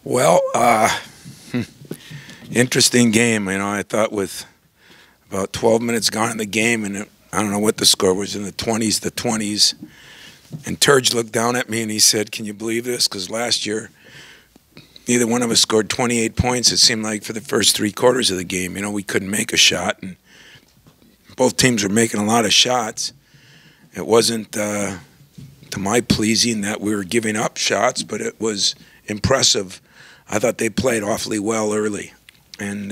Well, interesting game. You know, I thought with about 12 minutes gone in the game, and I don't know what the score was, in the 20s. And Turge looked down at me and he said, "Can you believe this? Because last year, neither one of us scored 28 points, it seemed like, for the first 3 quarters of the game. You know, we couldn't make a shot, and both teams were making a lot of shots. It wasn't to my pleasing that we were giving up shots, but it was impressive. I thought they played awfully well early. And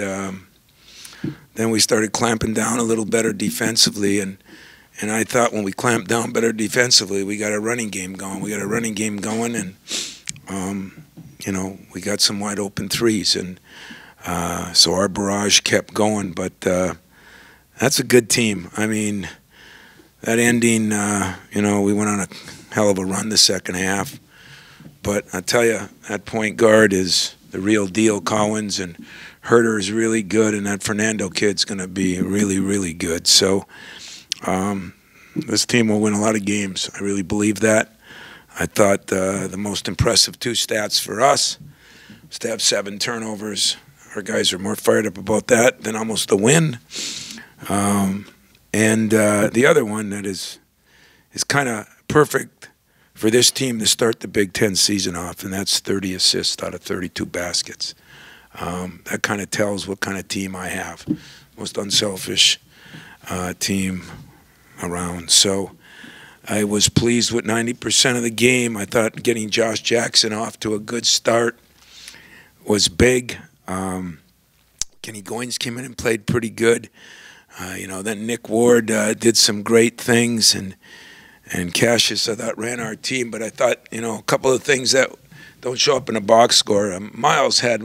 then we started clamping down a little better defensively, and I thought when we clamped down better defensively, we got a running game going. And you know, we got some wide open threes, and so our barrage kept going. But that's a good team. I mean, that ending, you know, we went on a hell of a run the second half. But I tell you, that point guard is the real deal, Collins, and Herter is really good, and that Fernando kid's going to be really, really good. So this team will win a lot of games. I really believe that. I thought the most impressive 2 stats for us was to have 7 turnovers. Our guys are more fired up about that than almost the win. And the other one that is kind of perfect for this team to start the Big Ten season off, and that's 30 assists out of 32 baskets. That kind of tells what kind of team I have. Most unselfish team around. So I was pleased with 90% of the game. I thought getting Josh Jackson off to a good start was big. Kenny Goins came in and played pretty good. You know, then Nick Ward did some great things, and Cassius, I thought, ran our team. But I thought, you know, a couple of things that don't show up in a box score. Miles had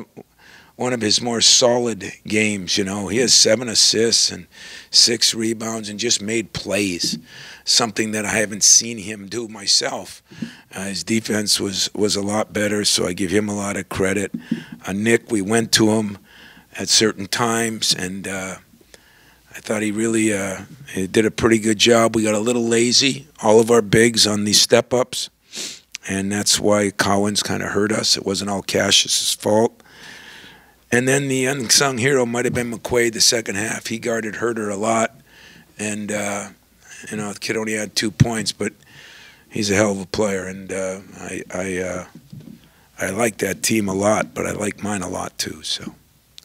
one of his more solid games. You know, he has 7 assists and 6 rebounds and just made plays, something that I haven't seen him do myself. His defense was a lot better, so I give him a lot of credit. Nick, we went to him at certain times, and I thought he really he did a pretty good job. We got a little lazy, all of our bigs, on these step-ups, and that's why Collins kind of hurt us. It wasn't all Cassius's fault. And then the unsung hero might have been McQuaid the second half. He guarded Herter a lot, and you know, the kid only had 2 points, but he's a hell of a player, and I like that team a lot, but I like mine a lot too. So,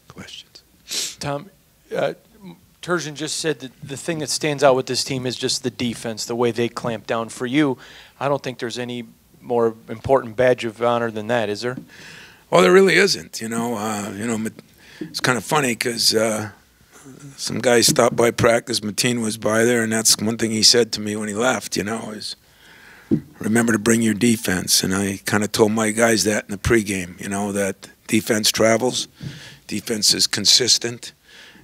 questions? Tom, Turgeon just said that the thing that stands out with this team is just the defense, the way they clamp down. For you, I don't think there's any more important badge of honor than that, is there? Well, there really isn't. You know, it's kind of funny because some guy stopped by practice. Mateen was by there, and that's one thing he said to me when he left. You know, is remember to bring your defense. And I kind of told my guys that in the pregame. You know, that defense travels, defense is consistent,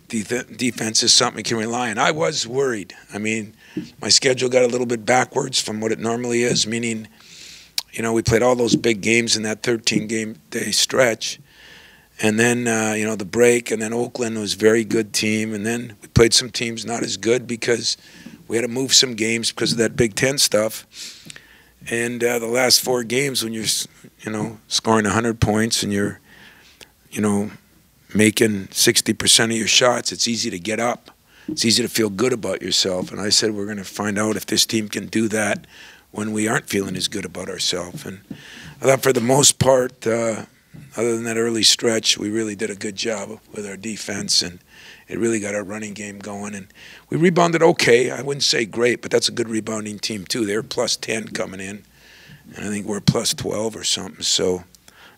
defense is something you can rely on. I was worried. I mean, my schedule got a little bit backwards from what it normally is, meaning, you know, we played all those big games in that 13-game-day stretch. And then, you know, the break, and then Oakland was a very good team. And then we played some teams not as good because we had to move some games because of that Big Ten stuff. And the last 4 games, when you're, you know, scoring 100 points and you're, you know, making 60% of your shots, it's easy to get up. It's easy to feel good about yourself. And I said we're going to find out if this team can do that when we aren't feeling as good about ourselves. And I thought for the most part, other than that early stretch, we really did a good job with our defense, and it really got our running game going. And we rebounded okay. I wouldn't say great, but that's a good rebounding team too. They were plus 10 coming in, and I think we're plus 12 or something. So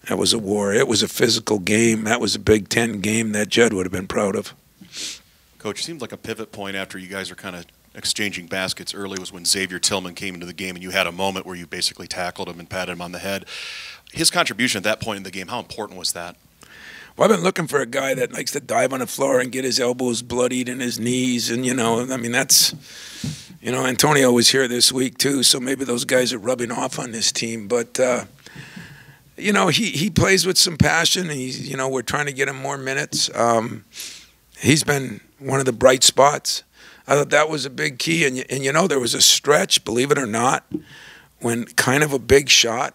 that was a war. It was a physical game. That was a Big Ten game that Judd would have been proud of. Coach, it seemed like a pivot point after you guys are kind of exchanging baskets early was when Xavier Tillman came into the game, and you had a moment where you basically tackled him and patted him on the head. His contribution at that point in the game, how important was that? Well, I've been looking for a guy that likes to dive on the floor and get his elbows bloodied and his knees, and, you know, I mean, that's, you know, Antonio was here this week too, so maybe those guys are rubbing off on this team. But, you know, he plays with some passion. He's, you know, we're trying to get him more minutes. He's been one of the bright spots. I thought that was a big key. And you know, there was a stretch, believe it or not, when kind of a big shot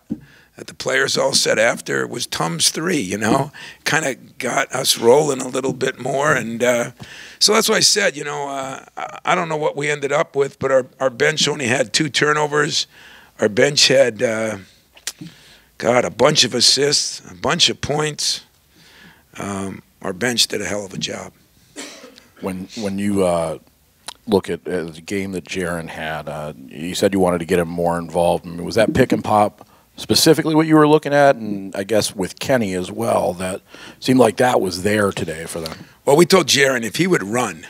that the players all said after was Tom's three, you know, kind of got us rolling a little bit more. And so that's why I said, you know, I don't know what we ended up with, but our bench only had 2 turnovers. Our bench had, God, a bunch of assists, a bunch of points. Our bench did a hell of a job. When you look at the game that Jaron had, you said you wanted to get him more involved. I mean, was that pick and pop specifically what you were looking at? And I guess with Kenny as well, that seemed like that was there today for them. Well, we told Jaron if he would run,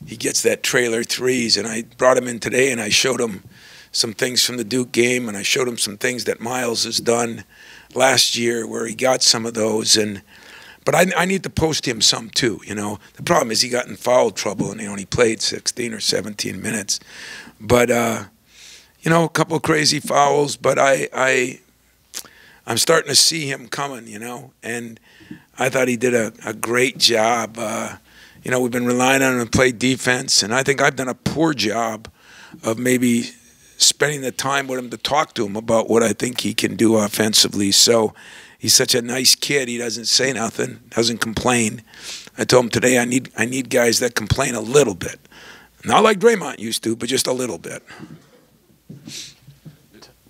he gets that trailer threes. And I brought him in today and I showed him some things from the Duke game, and I showed him some things that Miles has done last year where he got some of those. But I need to post him some too, you know. The problem is he got in foul trouble and he only played 16 or 17 minutes. But, you know, a couple of crazy fouls, but I'm starting to see him coming, you know. And I thought he did a great job. You know, we've been relying on him to play defense, and I think I've done a poor job of maybe spending the time with him to talk to him about what I think he can do offensively. So he's such a nice kid. He doesn't say nothing, doesn't complain. I told him today I need guys that complain a little bit. Not like Draymond used to, but just a little bit.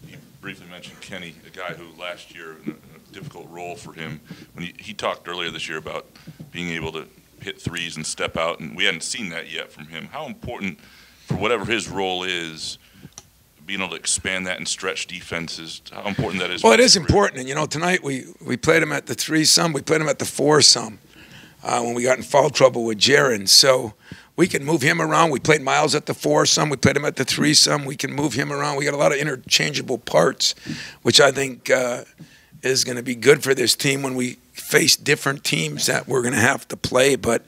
You briefly mentioned Kenny, a guy who last year, in a difficult role for him, when he talked earlier this year about being able to hit threes and step out, and we hadn't seen that yet from him. How important, for whatever his role is, being able to expand that and stretch defenses, how important that is? Well, it is important. And, you know, tonight we played him at the 3-some. We played him at the 4-some when we got in foul trouble with Jaron. So we can move him around. We played Miles at the 4-some. We played him at the 3-some. We can move him around. We got a lot of interchangeable parts, which I think is going to be good for this team when we face different teams that we're going to have to play. But,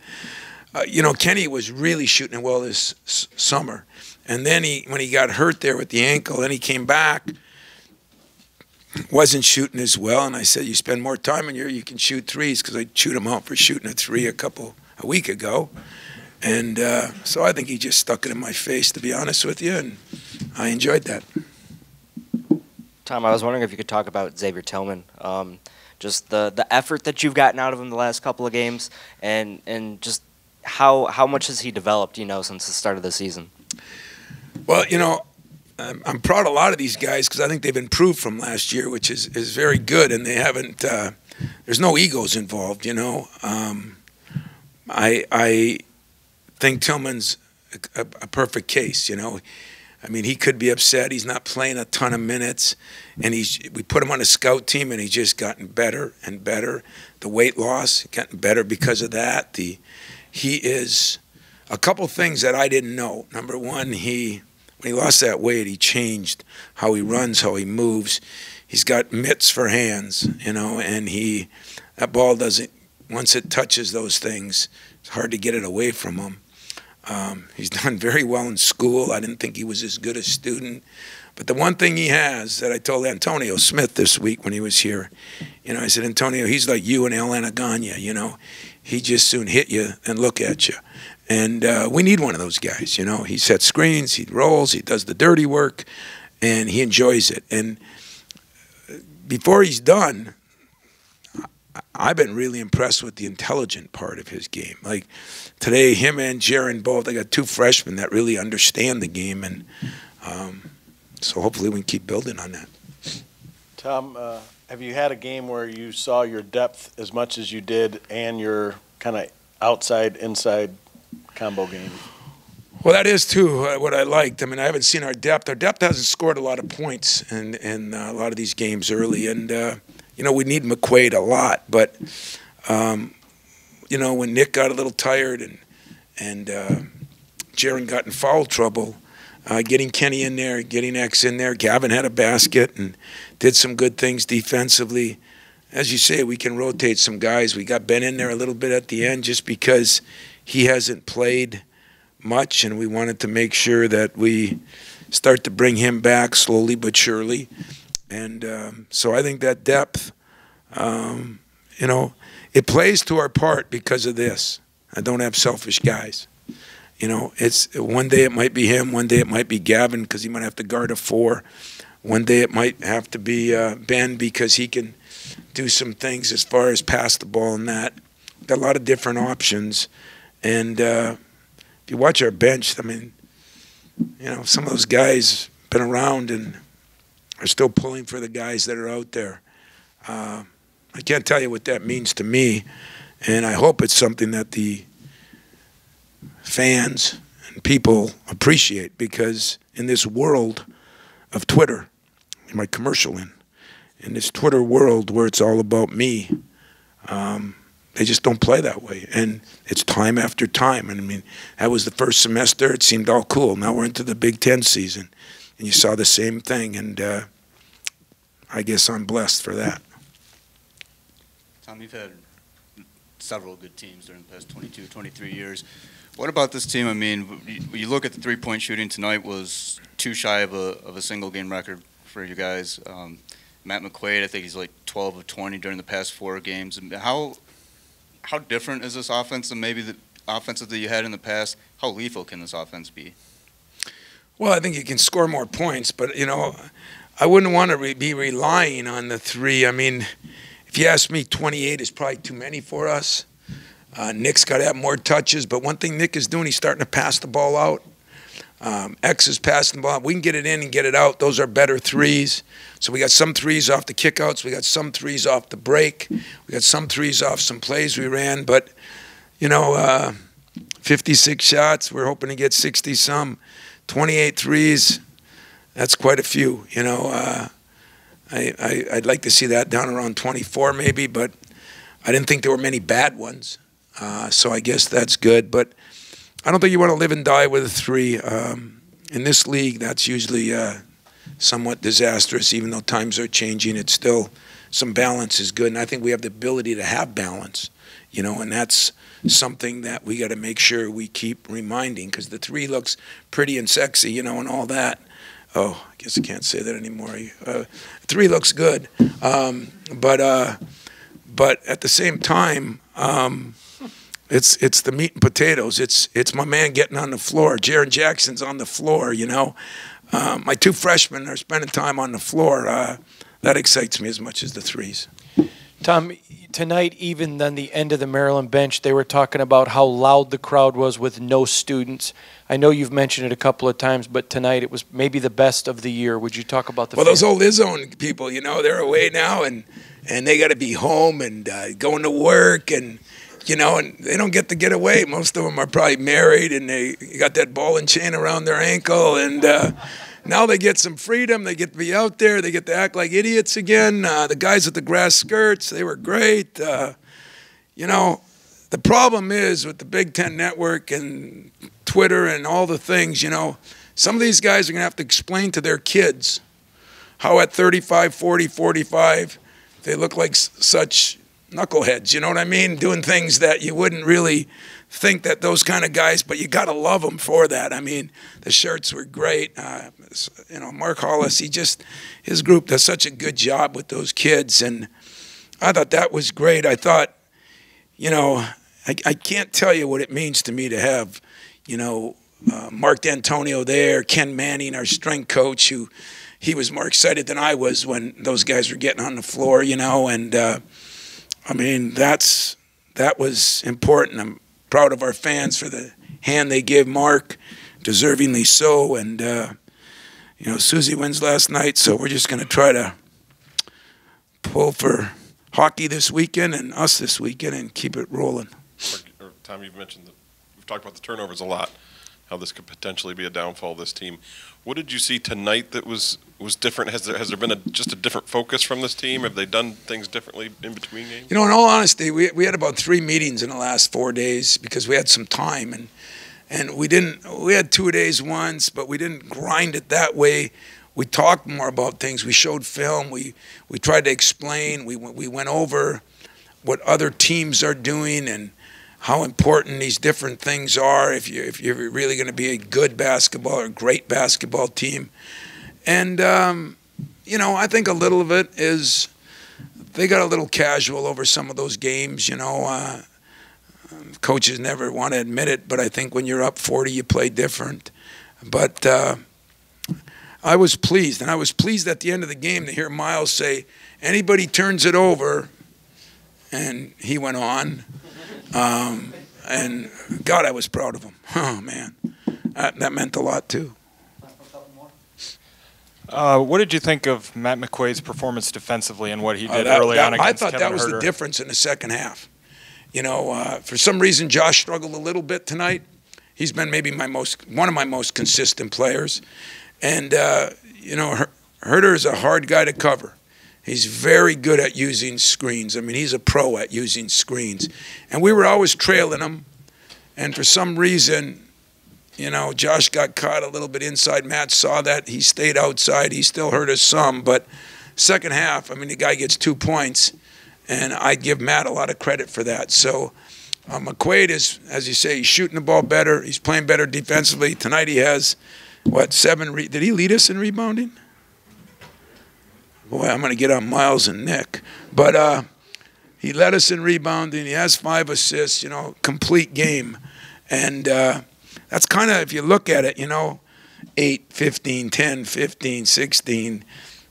you know, Kenny was really shooting well this summer. And then when he got hurt there with the ankle, then he came back, wasn't shooting as well. And I said, you spend more time in here, you can shoot threes, because I chewed him out for shooting a three a week ago. And so I think he just stuck it in my face, to be honest with you, and I enjoyed that. Tom, I was wondering if you could talk about Xavier Tillman, just the effort that you've gotten out of him the last couple of games, and just how much has he developed, you know, since the start of the season? Well, you know, I'm proud of a lot of these guys because I think they've improved from last year, which is very good, and they haven't. There's no egos involved, you know. I think Tillman's a perfect case, you know. I mean, he could be upset. He's not playing a ton of minutes, and we put him on a scout team, and he's just gotten better and better. The weight loss, gotten better because of that. He is a couple things that I didn't know. Number one, when he lost that weight, he changed how he runs, how he moves. He's got mitts for hands, you know, and that ball doesn't, once it touches those things, it's hard to get it away from him. He's done very well in school. I didn't think he was as good a student. But the one thing he has that I told Antonio Smith this week when he was here, you know, I said, Antonio, he's like you and El Anaganya, you know. He just soon hit you and look at you. And we need one of those guys, you know. He sets screens, he rolls, he does the dirty work, and he enjoys it. And before he's done, I've been really impressed with the intelligent part of his game. Like today, him and Jaron both, they got 2 freshmen that really understand the game. And so hopefully we can keep building on that. Tom, have you had a game where you saw your depth as much as you did and your kind of outside-inside combo game? Well, that is, too, what I liked. I mean, I haven't seen our depth. Our depth hasn't scored a lot of points in a lot of these games early. And, you know, we need McQuaid a lot. But, you know, when Nick got a little tired and Jaron got in foul trouble, getting Kenny in there, getting X in there, Gavin had a basket and did some good things defensively. As you say, we can rotate some guys. We got Ben in there a little bit at the end just because he hasn't played much, and we wanted to make sure that we start to bring him back slowly but surely. And so I think that depth, you know, it plays to our part because of this. I don't have selfish guys. You know, it's one day it might be him, one day it might be Gavin because he might have to guard a 4. One day it might have to be Ben because he can do some things as far as pass the ball and that. Got a lot of different options. And if you watch our bench, I mean, you know, some of those guys been around and are still pulling for the guys that are out there. I can't tell you what that means to me, and I hope it's something that the fans and people appreciate, because in this world of Twitter, my commercial in this Twitter world where it's all about me, they just don't play that way. And it's time after time. And I mean, that was the first semester. It seemed all cool. Now we're into the Big Ten season, and you saw the same thing. And I guess I'm blessed for that. Tom, you've had several good teams during the past 22, 23 years. What about this team? I mean, when you look at the three-point shooting tonight, was too shy of a single-game record for you guys. Matt McQuaid, I think he's like 12 of 20 during the past 4 games. How different is this offense than maybe the offenses that you had in the past? How lethal can this offense be? Well, I think you can score more points, but, you know, I wouldn't want to be relying on the three. I mean, if you ask me, 28 is probably too many for us. Nick's got to have more touches, but one thing Nick is doing, he's starting to pass the ball out. X is passing the ball out. We can get it in and get it out. Those are better threes. So we got some threes off the kickouts. We got some threes off the break. We got some threes off some plays we ran. But, you know, 56 shots, we're hoping to get 60-some. 28 threes, that's quite a few, you know. I'd like to see that down around 24 maybe, but I didn't think there were many bad ones. So I guess that's good. But I don't think you want to live and die with a three. In this league, that's usually somewhat disastrous. Even though times are changing, it's still, some balance is good. And I think we have the ability to have balance, you know, and that's something that we got to make sure we keep reminding, because the three looks pretty and sexy, you know, and all that. Oh, I guess I can't say that anymore. Three looks good, but at the same time, it's the meat and potatoes. It's my man getting on the floor. Jaren Jackson's on the floor, you know. My 2 freshmen are spending time on the floor. That excites me as much as the threes. Tom, tonight, even on the end of the Maryland bench, they were talking about how loud the crowd was with no students. I know you've mentioned it a couple of times, but tonight it was maybe the best of the year. Would you talk about the Well, fans? those old Izzo people, you know, they're away now, and they got to be home and going to work, and, you know, and they don't get to get away. Most of them are probably married, and they got that ball and chain around their ankle, and now they get some freedom. They get to be out there. They get to act like idiots again. The guys with the grass skirts, they were great. You know, the problem is with the Big Ten Network and Twitter and all the things, you know, some of these guys are going to have to explain to their kids how at 35, 40, 45, they look like such knuckleheads, you know what I mean? Doing things that you wouldn't really think that those kind of guys, but you got to love them for that. I mean, the shirts were great. You know, Mark Hollis, his group does such a good job with those kids, and I thought that was great. I thought, you know, I can't tell you what it means to me to have, you know, Mark D'Antonio there, Ken Manning, our strength coach, who he was more excited than I was when those guys were getting on the floor, you know, and I mean, that was important. I'm proud of our fans for the hand they gave Mark, deservingly so, and you know, Susie wins last night, so we're just going to try to pull for hockey this weekend and us this weekend and keep it rolling. Tom, you've mentioned that we've talked about the turnovers a lot, how this could potentially be a downfall of this team. What did you see tonight that was different? Has there been just a different focus from this team? Have they done things differently in between games? You know, in all honesty, we had about 3 meetings in the last 4 days because we had some time, and we had 2 days once, but we didn't grind it that way. We talked more about things. We showed film. We tried to explain. We went over what other teams are doing and how important these different things are if you're really going to be a good basketball or a great basketball team. And, you know, I think a little of it is they got a little casual over some of those games, you know. Coaches never want to admit it, but I think when you're up 40, you play different. But I was pleased. And I was pleased at the end of the game to hear Miles say, anybody turns it over, and he went on. And God, I was proud of him. Oh, man. That meant a lot, too. What did you think of Matt McQuaid's performance defensively and what he did early on against I thought Kevin that was Huerter? the difference in the second half. You know, for some reason, Josh struggled a little bit tonight. He's been maybe one of my most consistent players. And, you know, Huerter is a hard guy to cover. He's very good at using screens. I mean, he's a pro at using screens. And we were always trailing him. And for some reason, you know, Josh got caught a little bit inside. Matt saw that. He stayed outside. He still hurt us some. But second half, I mean, the guy gets 2 points. And I give Matt a lot of credit for that. So McQuaid is, as you say, he's shooting the ball better. He's playing better defensively. Tonight he has, what, 7 did he lead us in rebounding? Boy, I'm going to get on Miles and Nick. But he led us in rebounding. He has 5 assists, you know, complete game. And that's kind of, if you look at it, you know, 8, 15, 10, 15, 16,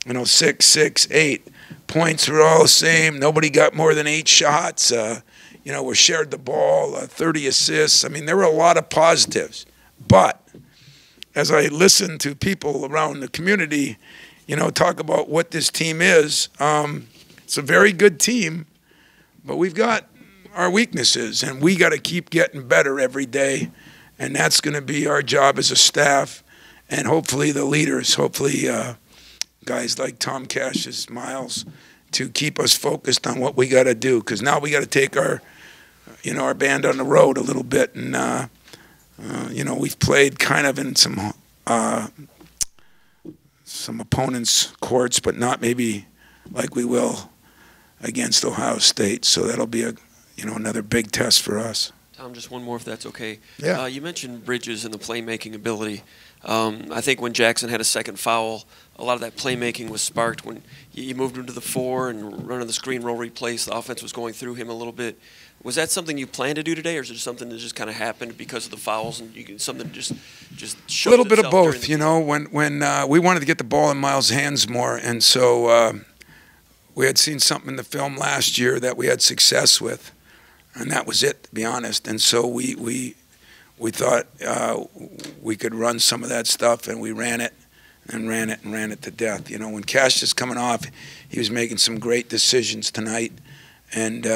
you know, 6, 6, 8. Points were all the same. Nobody got more than 8 shots. You know, we shared the ball, 30 assists. I mean, there were a lot of positives. But as I listened to people around the community, you know, talk about what this team is, it's a very good team, but we've got our weaknesses, and we got to keep getting better every day, and that's going to be our job as a staff, and hopefully the leaders, hopefully guys like Tom Cash's, Miles, to keep us focused on what we got to do, because now we got to take our, you know, our band on the road a little bit, and you know, we've played kind of in some opponents' courts, but not maybe like we will against Ohio State. So that'll be another big test for us. Tom, just one more, if that's okay. Yeah. You mentioned Bridges and the playmaking ability. I think when Jackson had a second foul, a lot of that playmaking was sparked when you moved him to the 4 and running the screen roll replace. The offense was going through him a little bit. Was that something you planned to do today, or is it something that just kind of happened because of the fouls and something just showed a little bit of itself during both, the you know. When we wanted to get the ball in Miles' hands more, and so we had seen something in the film last year that we had success with, and that was it, to be honest. And so we thought we could run some of that stuff, and we ran it and ran it to death. You know, when Cash is coming off, he was making some great decisions tonight, and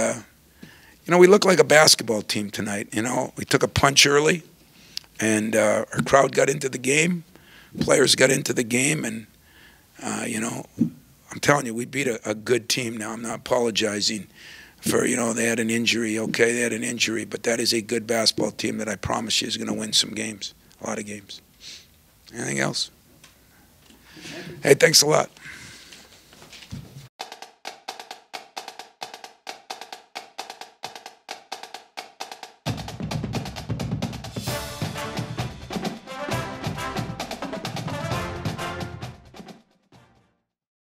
you know, we look like a basketball team tonight. You know, we took a punch early, and our crowd got into the game, players got into the game, and you know, I'm telling you, we beat a good team. Now, I'm not apologizing for, you know, they had an injury. Okay, they had an injury, but that is a good basketball team that I promise you is going to win some games, a lot of games. Anything else? Hey, thanks a lot.